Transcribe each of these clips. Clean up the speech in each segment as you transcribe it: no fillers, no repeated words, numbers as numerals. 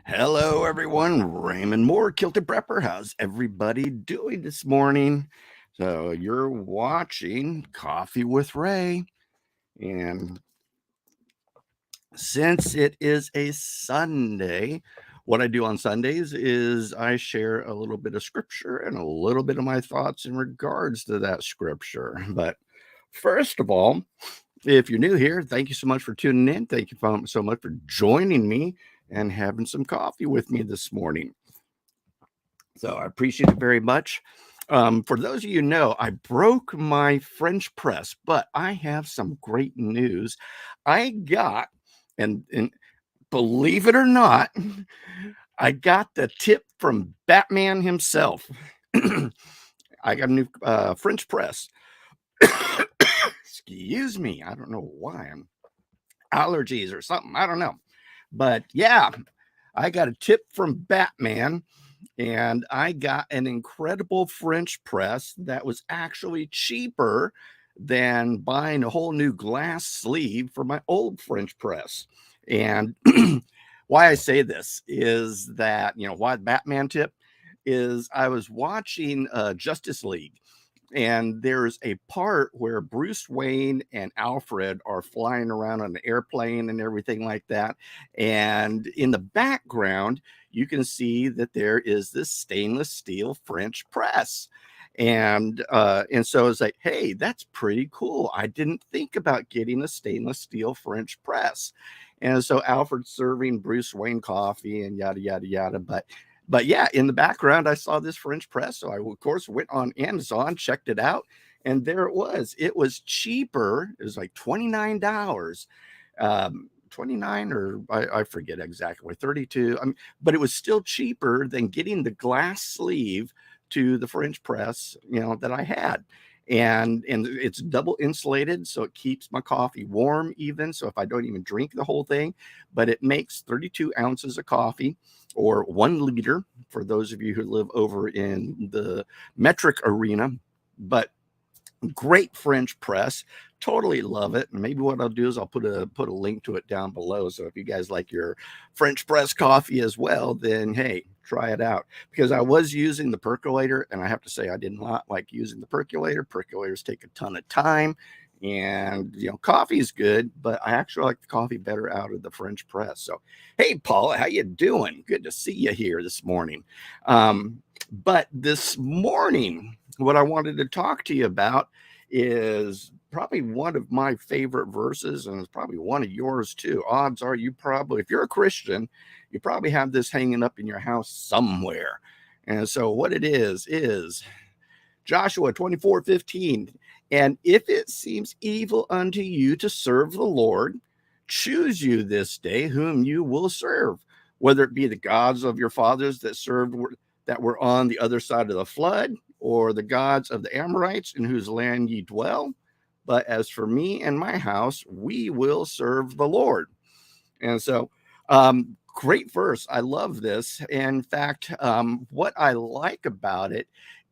Hello, everyone. Raymond Moore, Kilted Prepper. How's everybody doing this morning? So, you're watching Coffee with Ray. And since it is a Sunday, what I do on Sundays is I share a little bit of scripture and a little bit of my thoughts in regards to that scripture. But first of all, if you're new here, thank you so much for tuning in. Thank you so much for joining me and having some coffee with me this morning. So I appreciate it very much. For those of you who know, I broke my French press, but I have some great news. I got, and believe it or not, I got the tip from Batman himself. I got a new French press. Excuse me. I don't know why. I'm allergies or something. I don't know. But yeah, I got a tip from Batman, and I got an incredible French press that was actually cheaper than buying a whole new glass sleeve for my old French press. And why I say this is that, why the Batman tip is I was watching Justice League, and there's a part where Bruce Wayne and Alfred are flying around on an airplane and everything like that. And in the background, you can see that there is this stainless steel French press. And so it's like, hey, that's pretty cool. I didn't think about getting a stainless steel French press. And so Alfred's serving Bruce Wayne coffee and yada yada yada. But yeah, in the background, I saw this French press. So I, of course, went on Amazon, checked it out, and there it was. It was cheaper. It was like $29. 29 or I forget exactly, 32. But it was still cheaper than getting the glass sleeve to the French press, that I had. And it's double insulated, so it keeps my coffee warm even. So if I don't even drink the whole thing, but it makes 32 ounces of coffee, or 1 liter for those of you who live over in the metric arena. But great French press, totally love it. And maybe what I'll do is I'll put a link to it down below. So if you guys like your French press coffee as well, then hey, try it out. Because I was using the percolator, and I have to say I did not like using the percolator. Percolators take a ton of time, and coffee is good, but I actually like the coffee better out of the French press. So hey, Paula, how you doing? Good to see you here this morning. But this morning, what I wanted to talk to you about is probably one of my favorite verses, and it's probably one of yours too. Odds are you probably, if you're a Christian, you probably have this hanging up in your house somewhere. And so what it is Joshua 24:15. And if it seems evil unto you to serve the Lord, choose you this day whom you will serve, whether it be the gods of your fathers that were on the other side of the flood, or the gods of the Amorites in whose land ye dwell. But as for me and my house, we will serve the Lord. And so, great verse. I love this. In fact, what I like about it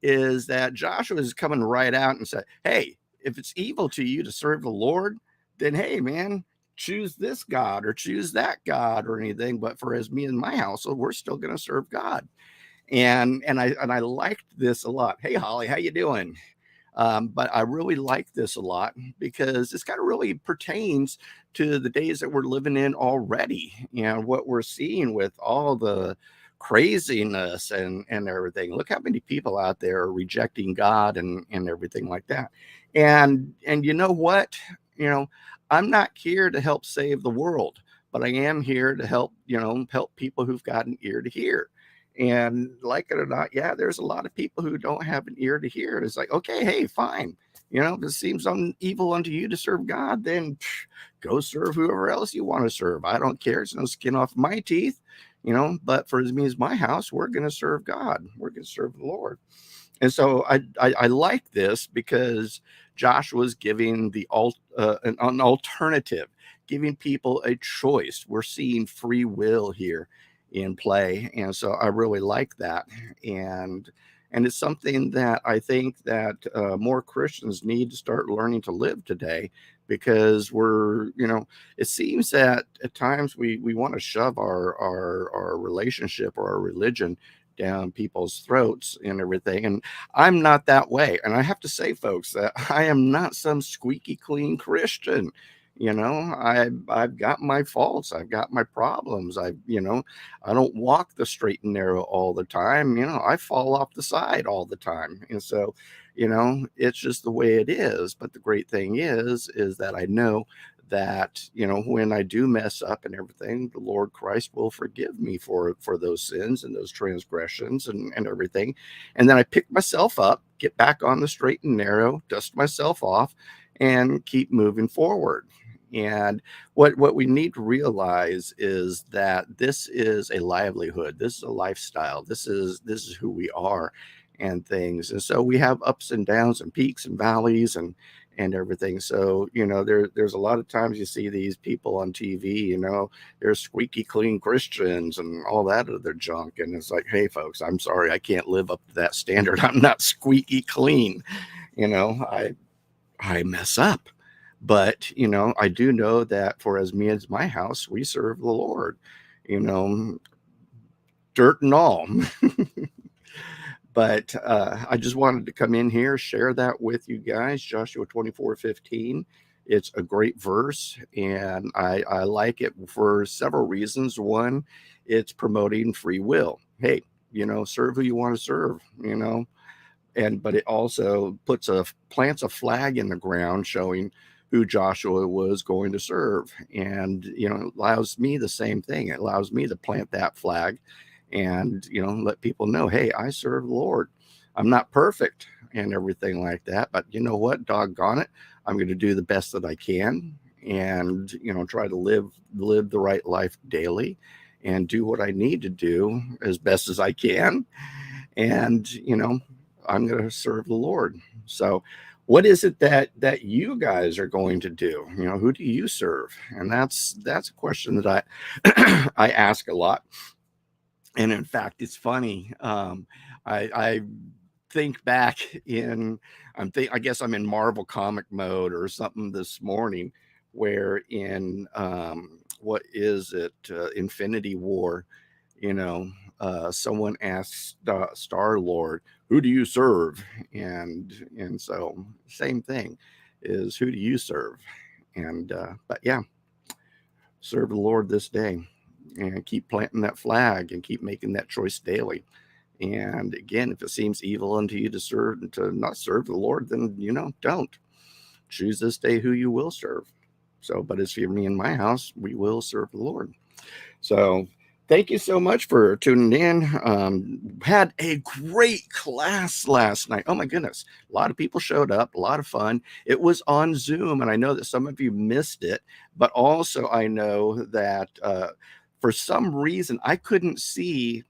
is that Joshua is coming right out and said, hey, if it's evil to you to serve the Lord, then hey, man, choose this God or choose that God or anything. But for as me and my household, we're still going to serve God. And I liked this a lot. Hey, Holly, how you doing? But I really like this a lot because this kind of really pertains to the days that we're living in already, and what we're seeing with all the craziness and everything. Look how many people out there are rejecting God and everything like that. And you know what? You know, I'm not here to help save the world, but I am here to help people who've got an ear to hear. And like it or not, yeah, there's a lot of people who don't have an ear to hear. It's like, okay, hey, fine. If it seems evil unto you to serve God, then go serve whoever else you want to serve. I don't care. It's no skin off my teeth, but for me as my house, we're going to serve God. We're going to serve the Lord. And so I like this because Joshua's giving an alternative, giving people a choice. We're seeing free will here in play, and so I really like that. And it's something that I think that more Christians need to start learning to live today, because it seems that at times we want to shove our relationship or our religion down people's throats and everything. And I'm not that way. And I have to say, folks, that I am not some squeaky clean Christian. I've got my faults. I've got my problems. I don't walk the straight and narrow all the time. I fall off the side all the time. And so, it's just the way it is. But the great thing is that I know that, when I do mess up and everything, the Lord Christ will forgive me for those sins and those transgressions and everything. And then I pick myself up, get back on the straight and narrow, dust myself off, and keep moving forward. And what we need to realize is that this is a livelihood. This is a lifestyle. This is who we are and things. And so we have ups and downs and peaks and valleys and everything. So, there's a lot of times you see these people on TV, they're squeaky clean Christians and all that other junk. And it's like, hey, folks, I'm sorry, I can't live up to that standard. I'm not squeaky clean. I mess up. But, I do know that for as me as my house, we serve the Lord, dirt and all. But I just wanted to come in here, share that with you guys. Joshua 24:15. It's a great verse, and I like it for several reasons. One, it's promoting free will. Hey, serve who you want to serve, but it also plants a flag in the ground showing who Joshua was going to serve. And, it allows me the same thing. It allows me to plant that flag and, let people know, hey, I serve the Lord. I'm not perfect and everything like that. But you know what? Doggone it. I'm going to do the best that I can and, try to live the right life daily and do what I need to do as best as I can. And, I'm going to serve the Lord. So what is it that you guys are going to do? Who do you serve? And that's a question that I I ask a lot. And in fact, it's funny. I think back I guess I'm in Marvel comic mode or something this morning, where in what is it, Infinity War, someone asked Star Lord, "Who do you serve?" And so same thing is, who do you serve? And but yeah, serve the Lord this day and keep planting that flag and keep making that choice daily. And again, if it seems evil unto you to not serve the Lord, then don't. Choose this day who you will serve. So, but as for me and my house, we will serve the Lord. So thank you so much for tuning in. Had a great class last night. Oh my goodness. A lot of people showed up, a lot of fun. It was on Zoom, and I know that some of you missed it, but also I know that for some reason I couldn't see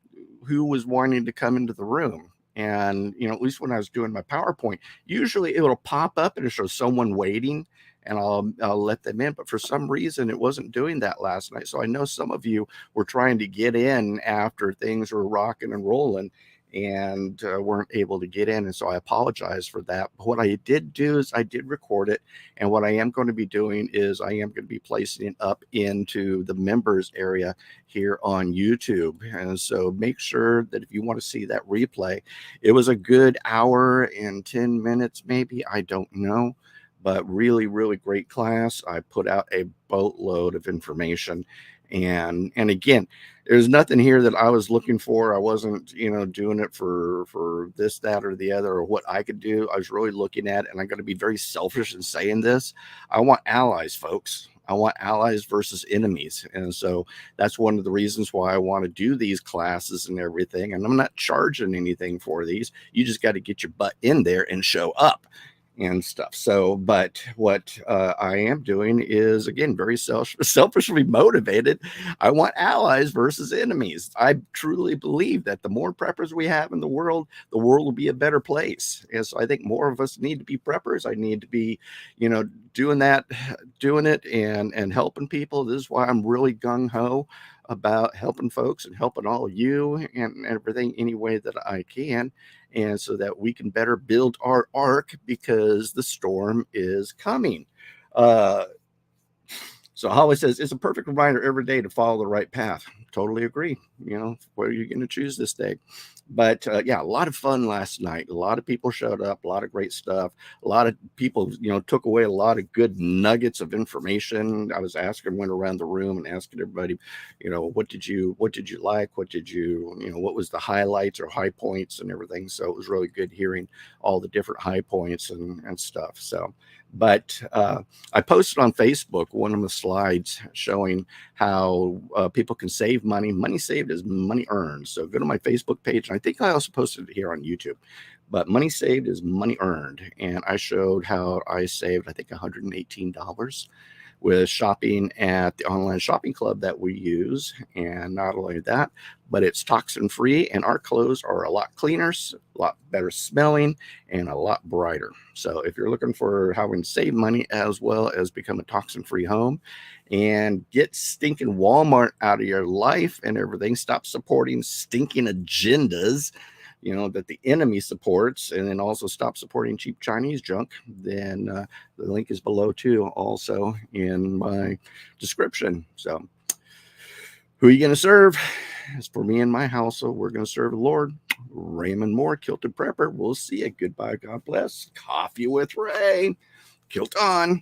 who was wanting to come into the room. And, at least when I was doing my PowerPoint, usually it'll pop up and it shows someone waiting and I'll let them in. But for some reason, it wasn't doing that last night. So I know some of you were trying to get in after things were rocking and rolling and weren't able to get in. And so I apologize for that. But what I did do is I did record it. And what I am going to be doing is I am going to be placing it up into the members area here on YouTube. And so make sure that if you want to see that replay, it was a good hour and 10 minutes, maybe. I don't know. But really, really great class. I put out a boatload of information. And again, there's nothing here that I was looking for. I wasn't, doing it for this, that, or the other, or what I could do. I was really looking at, and I'm going to be very selfish in saying this, I want allies, folks. I want allies versus enemies. And so that's one of the reasons why I want to do these classes and everything. And I'm not charging anything for these. You just got to get your butt in there and show up and stuff. So, but what I am doing is, again, very selfishly motivated. I want allies versus enemies. I truly believe that the more preppers we have in the world will be a better place. And so I think more of us need to be preppers. I need to be, doing it and helping people. This is why I'm really gung-ho about helping folks and helping all of you and everything any way that I can. And so that we can better build our ark, because the storm is coming. Uh, so Holly says it's a perfect reminder every day to follow the right path. Totally agree. What are you going to choose this day? But yeah, a lot of fun last night. A lot of people showed up, a lot of great stuff. A lot of people, took away a lot of good nuggets of information. I was asking, went around the room and asking everybody, what did you like? What was the highlights or high points and everything. So it was really good hearing all the different high points and stuff. So, but I posted on Facebook one of the slides showing how people can save money. Money saved is money earned. So go to my Facebook page. And I think I also posted it here on YouTube. But money saved is money earned. And I showed how I saved, I think, $118 with shopping at the online shopping club that we use. And not only that, but it's toxin free, and our clothes are a lot cleaner, a lot better smelling, and a lot brighter. So if you're looking for how to save money as well as become a toxin free home and get stinking Walmart out of your life and everything, stop supporting stinking agendas that the enemy supports, and then also stop supporting cheap Chinese junk, then the link is below too, also in my description. So who are you going to serve? As for me and my household, we're going to serve the Lord. Raymond Moore, Kilted Prepper. We'll see you. Goodbye. God bless. Coffee with Ray. Kilt on.